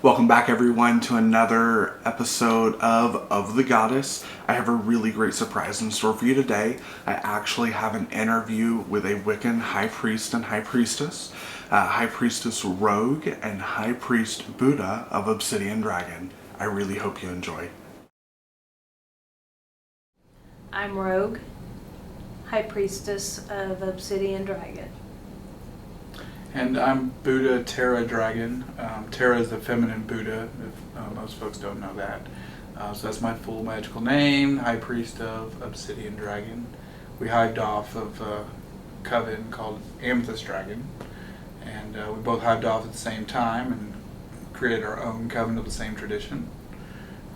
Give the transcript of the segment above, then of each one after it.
Welcome back, everyone, to another episode of the Goddess. I have a really great surprise in store for you today. I actually have an interview with a Wiccan High Priest and High Priestess, High Priestess Rogue and High Priest Buddha of Obsidian Dragon. I really hope you enjoy. I'm Rogue, High Priestess of Obsidian Dragon. And I'm Buddha Terra Dragon. Terra is the feminine Buddha, if most folks don't know that. So that's my full magical name, High Priest of Obsidian Dragon. We hived off of a coven called Amethyst Dragon, and we both hived off at the same time and created our own coven of the same tradition.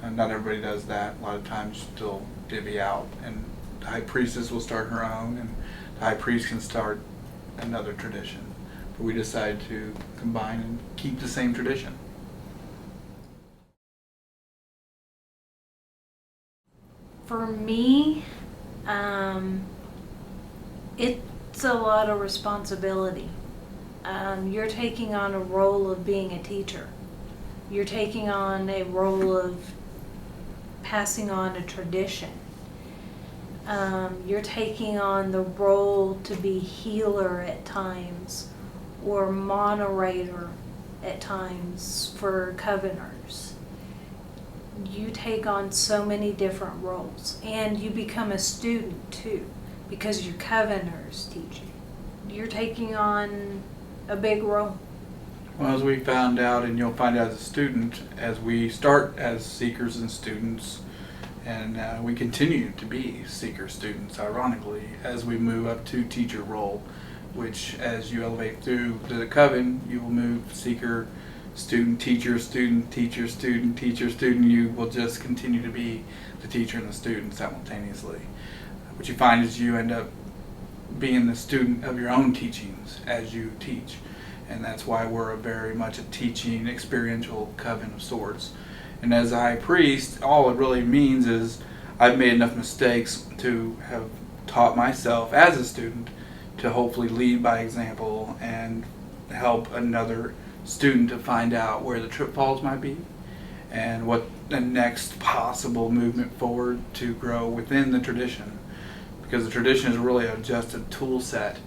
Not everybody does that. A lot of times you still divvy out, and the High Priestess will start her own, and the High Priest can start another tradition. But we decided to combine and keep the same tradition. For me, it's a lot of responsibility. You're taking on a role of being a teacher. You're taking on a role of passing on a tradition. You're taking on the role to be healer at times, or moderator at times for coveners. You take on so many different roles, and you become a student too, because your coveners teach you. You're taking on a big role. Well, as we found out, and you'll find out as a student, as we start as seekers and students, and we continue to be seeker students, ironically, as we move up to teacher role, which as you elevate through the coven, you will move seeker, student, teacher, student, teacher, student, teacher, student. You will just continue to be the teacher and the student simultaneously. What you find is you end up being the student of your own teachings as you teach. And that's why we're very much a teaching, experiential coven of sorts. And as a high priest, all it really means is I've made enough mistakes to have taught myself as a student to hopefully lead by example and help another student to find out where the pitfalls might be and what the next possible movement forward to grow within the tradition. Because the tradition is really just a tool set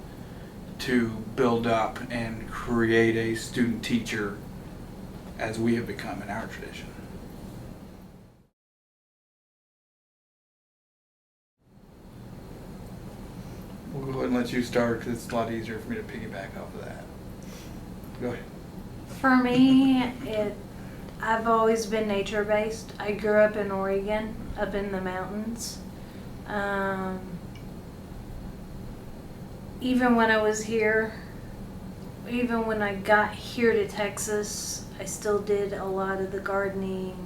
to build up and create a student teacher as we have become in our tradition. We'll go ahead and let you start because it's a lot easier for me to piggyback off of that. Go ahead. For me, I've always been nature-based. I grew up in Oregon, up in the mountains. Even when I was here, even when I got here to Texas, I still did a lot of the gardening,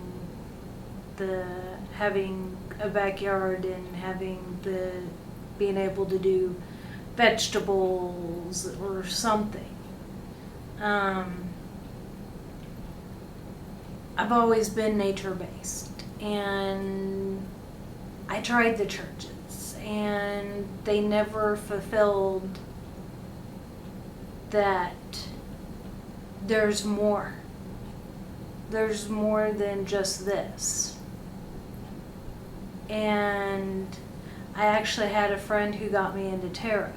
the having a backyard and being able to do vegetables or something. I've always been nature-based, and I tried the churches, and they never fulfilled that there's more. There's more than just this. And I actually had a friend who got me into tarot.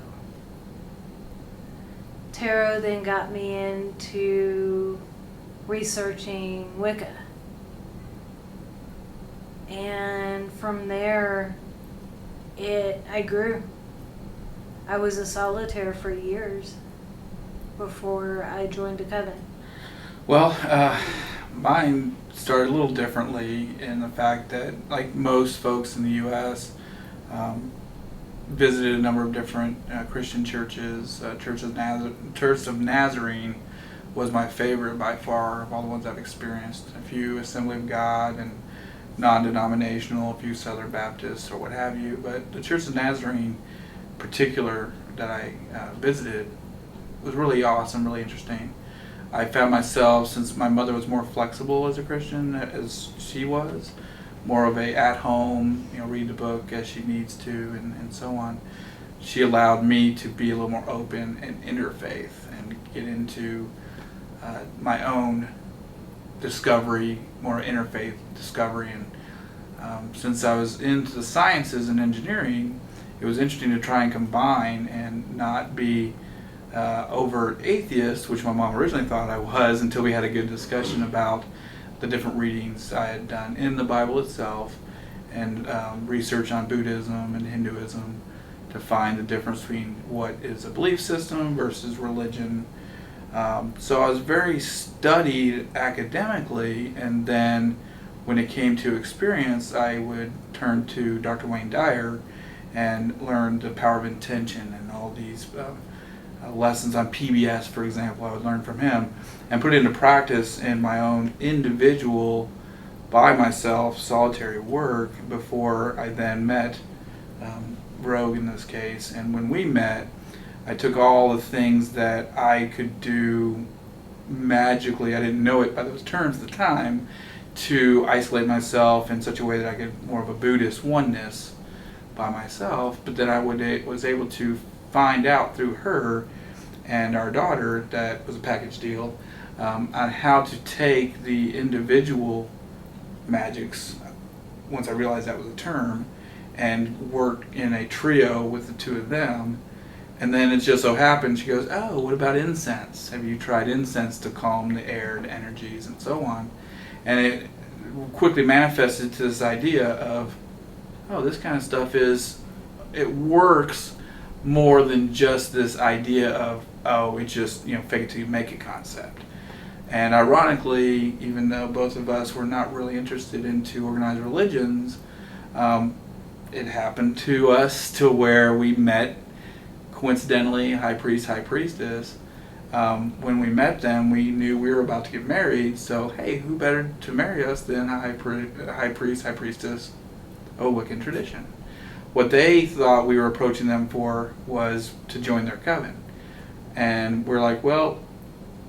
Tarot then got me into researching Wicca. And from there, I grew. I was a solitaire for years before I joined a coven. Well, mine started a little differently in the fact that, like most folks in the U.S., visited a number of different Christian churches. Church of Nazarene was my favorite by far of all the ones I've experienced. A few Assembly of God and non-denominational, a few Southern Baptists or what have you. But the Church of Nazarene in particular that I visited was really awesome, really interesting. I found myself, since my mother was more flexible as a Christian as she was, more of a at-home, read the book as she needs to, and so on. She allowed me to be a little more open and interfaith and get into my own discovery, more interfaith discovery. And since I was into the sciences and engineering, it was interesting to try and combine and not be overt atheist, which my mom originally thought I was, until we had a good discussion about the different readings I had done in the Bible itself and research on Buddhism and Hinduism to find the difference between what is a belief system versus religion. So I was very studied academically, and then when it came to experience, I would turn to Dr. Wayne Dyer and learn the power of intention and all these lessons on PBS, for example. I would learn from him and put it into practice in my own individual, by myself, solitary work before I then met Rogue in this case. And when we met, I took all the things that I could do magically, I didn't know it by those terms at the time, to isolate myself in such a way that I could more of a Buddhist oneness by myself, but then I was able to find out through her and our daughter, that was a package deal, on how to take the individual magics, once I realized that was a term, and work in a trio with the two of them. And then it just so happened, she goes, oh, what about incense? Have you tried incense to calm the air and energies and so on? And it quickly manifested to this idea of, oh, this kind of stuff it works more than just this idea of, oh, it's just, fake it till you make it concept. And ironically, even though both of us were not really interested into organized religions, it happened to us to where we met, coincidentally, high priest, high priestess. When we met them, we knew we were about to get married, so hey, who better to marry us than high priest, high priestess, a Wiccan tradition. What they thought we were approaching them for was to join their coven. And we're like, well,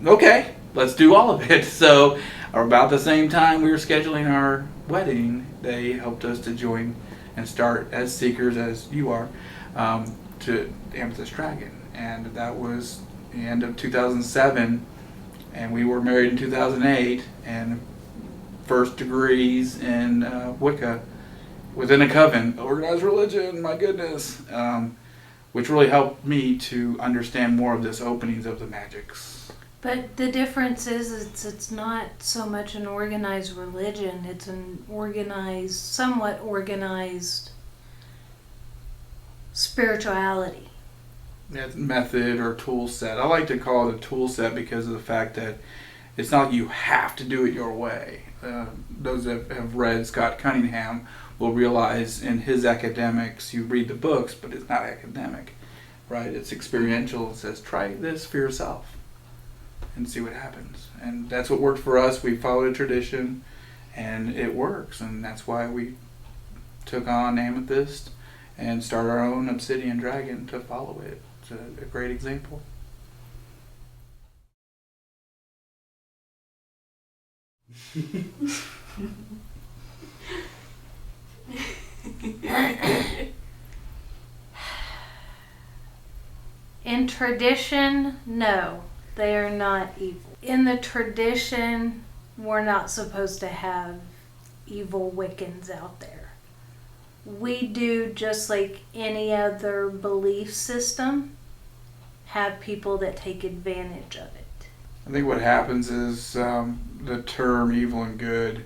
okay, let's do all of it. So about the same time we were scheduling our wedding, they helped us to join and start as seekers, as you are, to Amethyst Dragon. And that was the end of 2007, and we were married in 2008, and first degrees in Wicca within a coven, organized religion, my goodness, which really helped me to understand more of this openings of the magics. But the difference is it's not so much an organized religion, it's an organized, somewhat organized spirituality. Method or tool set. I like to call it a tool set because of the fact that it's not like you have to do it your way. Those that have read Scott Cunningham will realize in his academics, you read the books, but it's not academic, right? It's experiential. It says, try this for yourself and see what happens. And that's what worked for us. We followed a tradition, and it works. And that's why we took on Amethyst and started our own Obsidian Dragon to follow it. It's a great example. In tradition, no, they are not evil. In the tradition, we're not supposed to have evil Wiccans out there. We do, just like any other belief system, have people that take advantage of it. I think what happens is the term evil and good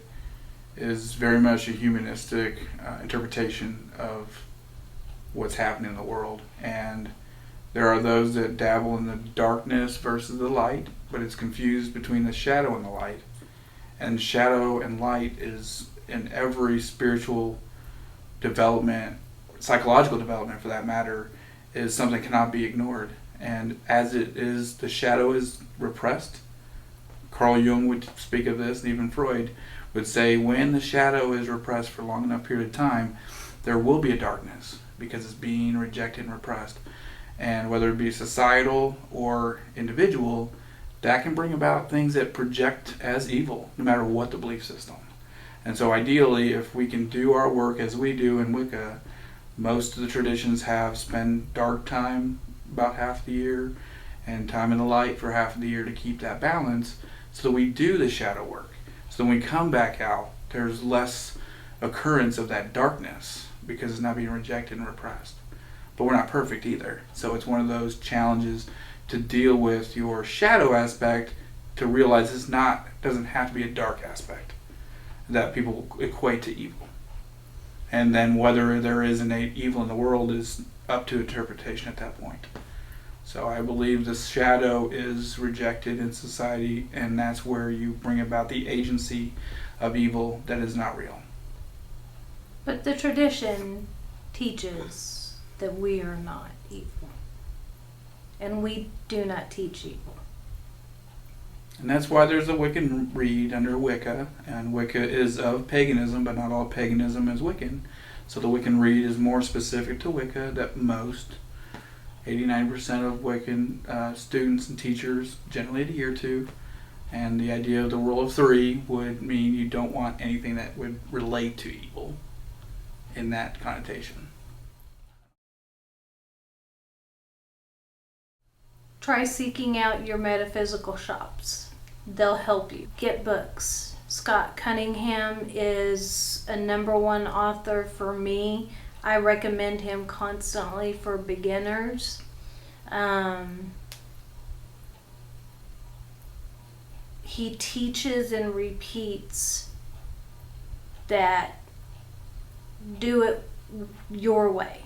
is very much a humanistic interpretation of what's happening in the world. And there are those that dabble in the darkness versus the light, but it's confused between the shadow and the light. And shadow and light is in every spiritual development, psychological development for that matter, is something that cannot be ignored. And as it is, the shadow is repressed. Carl Jung would speak of this, and even Freud would say when the shadow is repressed for a long enough period of time, there will be a darkness because it's being rejected and repressed. And whether it be societal or individual, that can bring about things that project as evil, no matter what the belief system. And so ideally, if we can do our work as we do in Wicca, most of the traditions have spend dark time about half the year and time in the light for half of the year to keep that balance, so that we do the shadow work. So when we come back out, there's less occurrence of that darkness because it's not being rejected and repressed. But we're not perfect either. So it's one of those challenges to deal with your shadow aspect, to realize doesn't have to be a dark aspect that people equate to evil. And then whether there is innate evil in the world is up to interpretation at that point. So I believe the shadow is rejected in society, and that's where you bring about the agency of evil that is not real. But the tradition teaches that we are not evil. And we do not teach evil. And that's why there's a Wiccan read under Wicca, and Wicca is of paganism, but not all paganism is Wiccan. So the Wiccan read is more specific to Wicca, that most 89% of Wiccan students and teachers generally adhere to. And the idea of the rule of three would mean you don't want anything that would relate to evil in that connotation. Try seeking out your metaphysical shops. They'll help you. Get books. Scott Cunningham is a #1 author for me. I recommend him constantly for beginners. He teaches and repeats that do it your way,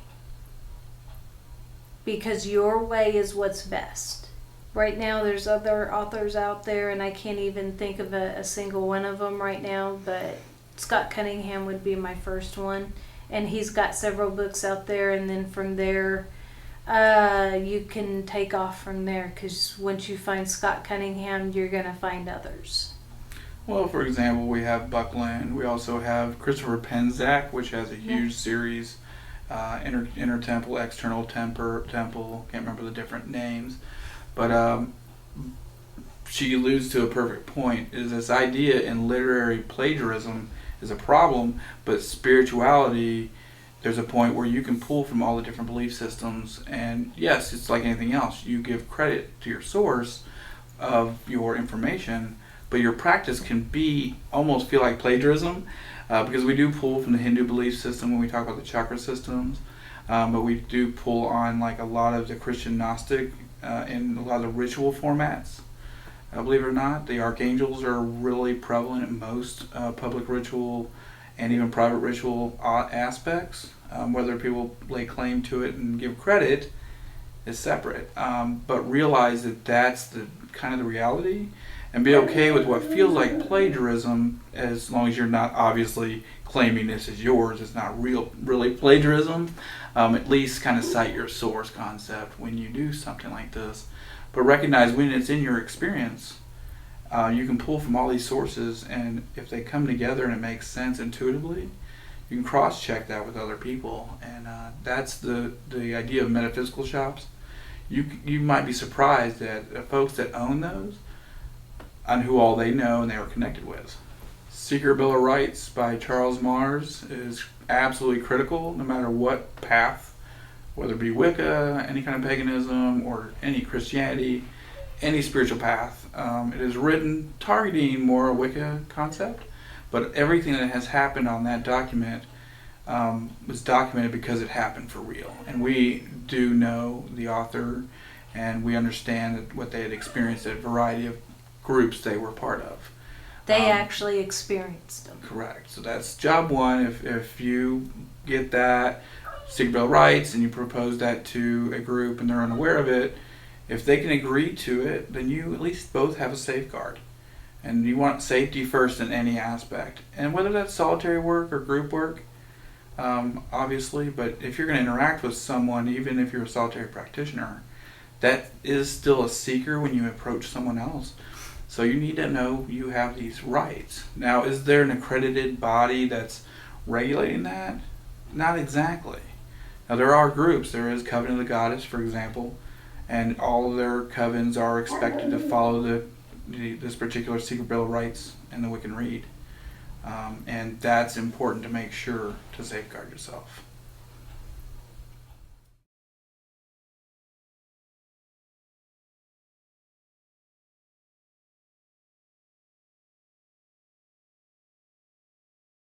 because your way is what's best. Right now there's other authors out there, and I can't even think of a single one of them right now, but Scott Cunningham would be my first one, and he's got several books out there, and then from there you can take off from there, because once you find Scott Cunningham, you're going to find others. Well, for example, we have Buckland. We also have Christopher Penczak, which has a huge series, Inner Temple, External Temple, can't remember the different names. But she alludes to a perfect point, is this idea in literary plagiarism is a problem, but spirituality, there's a point where you can pull from all the different belief systems, and yes, it's like anything else. You give credit to your source of your information, but your practice can almost feel like plagiarism, because we do pull from the Hindu belief system when we talk about the chakra systems, but we do pull on like a lot of the Christian Gnostic in a lot of the ritual formats. Believe it or not, the archangels are really prevalent in most public ritual and even private ritual aspects. Whether people lay claim to it and give credit is separate, but realize that that's the kind of the reality, and be okay with what feels like plagiarism, as long as you're not obviously claiming this is yours. It's not really plagiarism. At least kind of cite your source concept when you do something like this, but recognize when it's in your experience, you can pull from all these sources, and if they come together and it makes sense intuitively, you can cross-check that with other people, and that's the idea of metaphysical shops. You might be surprised at folks that own those, on who all they know and they are connected with. Secret Bill of Rights by Charles Mars is absolutely critical, no matter what path, whether it be Wicca, any kind of paganism, or any Christianity, any spiritual path. It is written targeting more a Wicca concept, but everything that has happened on that document was documented because it happened for real. And we do know the author, and we understand what they had experienced at a variety of groups they were part of. They actually experienced them. Correct. So that's job one. If you get that Secret Bill of Rights and you propose that to a group and they're unaware of it, if they can agree to it, then you at least both have a safeguard. And you want safety first in any aspect. And whether that's solitary work or group work, obviously, but if you're going to interact with someone, even if you're a solitary practitioner, that is still a seeker when you approach someone else. So you need to know you have these rights. Now, is there an accredited body that's regulating that? Not exactly. Now, there are groups. There is Covenant of the Goddess, for example, and all of their covens are expected to follow this particular Secret Bill of Rights and the Wiccan Read. And that's important to make sure to safeguard yourself.